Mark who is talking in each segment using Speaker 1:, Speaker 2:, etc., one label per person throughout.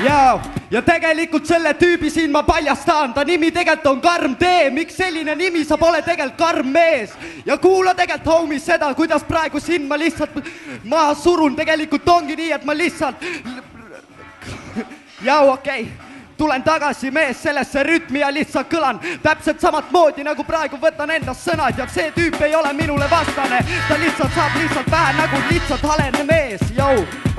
Speaker 1: Ja tegelikult selle tüübi siin ma paljastan, ta nimi tegelikult on Karm D. Miks selline nimi, sa pole tegelikult karm mees. Ja kuula tegelikult homies seda, kuidas praegu siin ma lihtsalt maha surun. Tegelikult ongi nii, et ma lihtsalt... okei. Tulen tagasi mees sellesse rütmi ja lihtsalt kõlan täpselt samat moodi, nagu praegu võtan endast sõnad ja see tüüp ei ole minule vastane. Ta lihtsalt saab lihtsalt vähe nagu lihtsalt halene mees,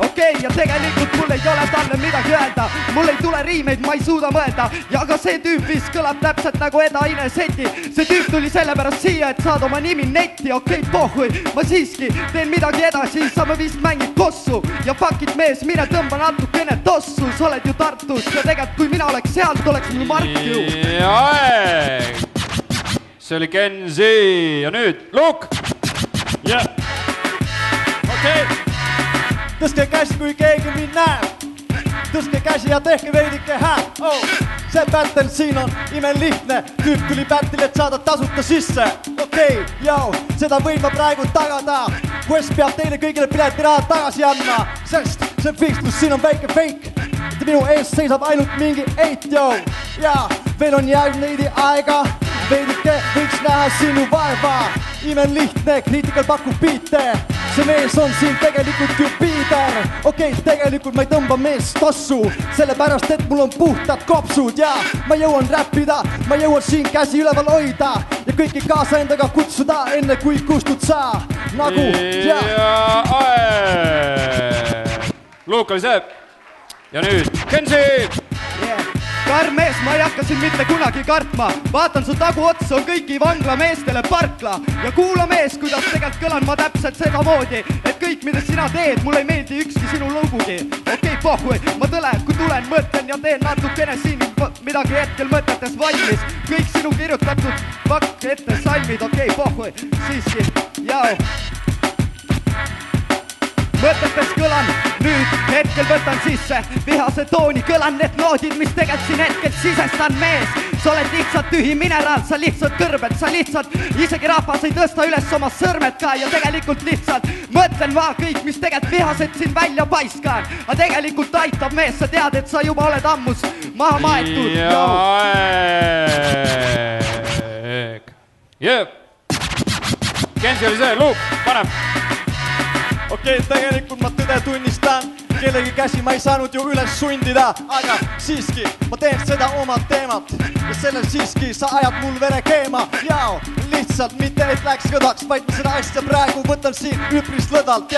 Speaker 1: okei, ja tegelikult mul ei ole talle midagi öelda. Mul ei tule riimeid, ma ei suuda mõelda. Ja ka see tüüp vist kõlab täpselt nagu Eda Ine Seti. See tüüp tuli sellepärast siia, et saad oma nimi netti, okei, pohhui. Ma siiski teen midagi edasi, sa ma vist mängid kossu. Ja fuck it mees, mine tõmba natukene tossu. Sa oled ju Tartus ja tegelikult kui mina oleks sealt, oleks minu Mark ju.
Speaker 2: Ja aeg! See oli Kenzi ja nüüd Luuk!
Speaker 3: Okei. Tõstke käsi, kui keegi mind näeb. Tõstke käsi ja tehke veidike hääl. See battle siin on imelihtne. Tüüp tuli battle'i, et saada tasuta sisse. Okei, seda võin ma praegu tagada. Quest peab teile kõigile piletiraha tagasi andma. Sest see fikstus siin on väike fake. Minu ees seisab ainult mingi 8, ja veel on jäänud neidi aega. Veidike võiks näha sinu vaeva. Imelihtne, kriitikal pakub biite. See mees on siin tegelikult ju piider. Okei, tegelikult ma ei tõmba mees tossu. Sellepärast, et mul on puhtad kopsud. Ja ma jõuan räppida, ma jõuan siin käsi üleval hoida. Ja kõiki kaasa endaga kutsuda, enne kui kustud sa. Nagu,
Speaker 2: ja aeg! Luuk oli see. Ja nüüd Kenzi!
Speaker 1: Karm mees, ma ei hakka siin mitte kunagi kartma. Vaatan su tagu otsa, on kõiki vangla meestele parkla. Ja kuula mees, kuidas tegelikult kõlan ma täpselt seda moodi. Et kõik, mida sina teed, mul ei meeldi ükski sinu lugugi. Okei, pohhui, ma kui tulen, mõtlen ja teen natukene siin midagi hetkel mõtetes valmis. Kõik sinu kirjutatud pakk ette salmid, okei, pohhui, siiski, mõtetes kõlan, nüüd hetkel võtan sisse vihase tooni, kõlan need noodid, mis tegelikult siin hetkel sisestan mees. Sa oled lihtsalt tühi mineraal, sa lihtsalt kõrbed, sa lihtsalt isegi rahvas ei tõsta üles oma sõrmed ka ja tegelikult lihtsalt mõtlen ma kõik, mis tegelikult vihased siin välja paiskan. Aga tegelikult aitab mees, sa tead, et sa juba oled ammus maha maetud.
Speaker 2: Ja aeg! Kenzi oli see, Luuk, paneb!
Speaker 3: Okei, tegelikult ma tõde tunnistan, kellegi käsi ma ei saanud ju üles sundida, aga siiski ma teen seda oma teemat ja sellel siiski sa ajad mul vere keema. Lihtsalt mitte et läks kõdaks, vaid ma seda asja praegu võtan siin üpris lõdvalt.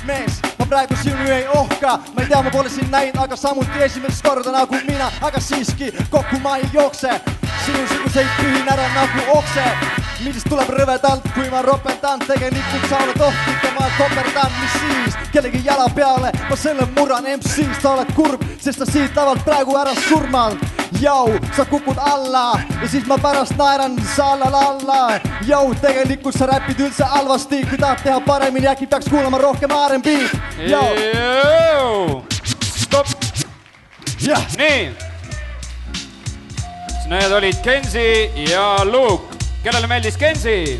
Speaker 3: Mees, ma praegu sinu ei ohka, ma ei tea, ma pole siin näinud, aga samuti esimest korda nagu mina, aga siiski kokku ma ei jookse. Sinusuguseid pühin ära nagu okse, millest tuleb rõvedalt, kui ma ropendan. Tegelikult sa oled ohtlik ja ma koperdan, mis siis kellegi jala peale. Ma selle murran MC-st, sa oled kurb, sest sa siit lavalt praegu ära surmal. Sa kukud alla ja siis ma pärast naeran salalalla. Tegelikult sa räpid üldse halvasti, kui tahad teha paremini, äkki peaks kuulama rohkem R&B.
Speaker 2: Stopp! Nii! Need olid Kenzi ja Luuk. Kellele meeldis Kenzi?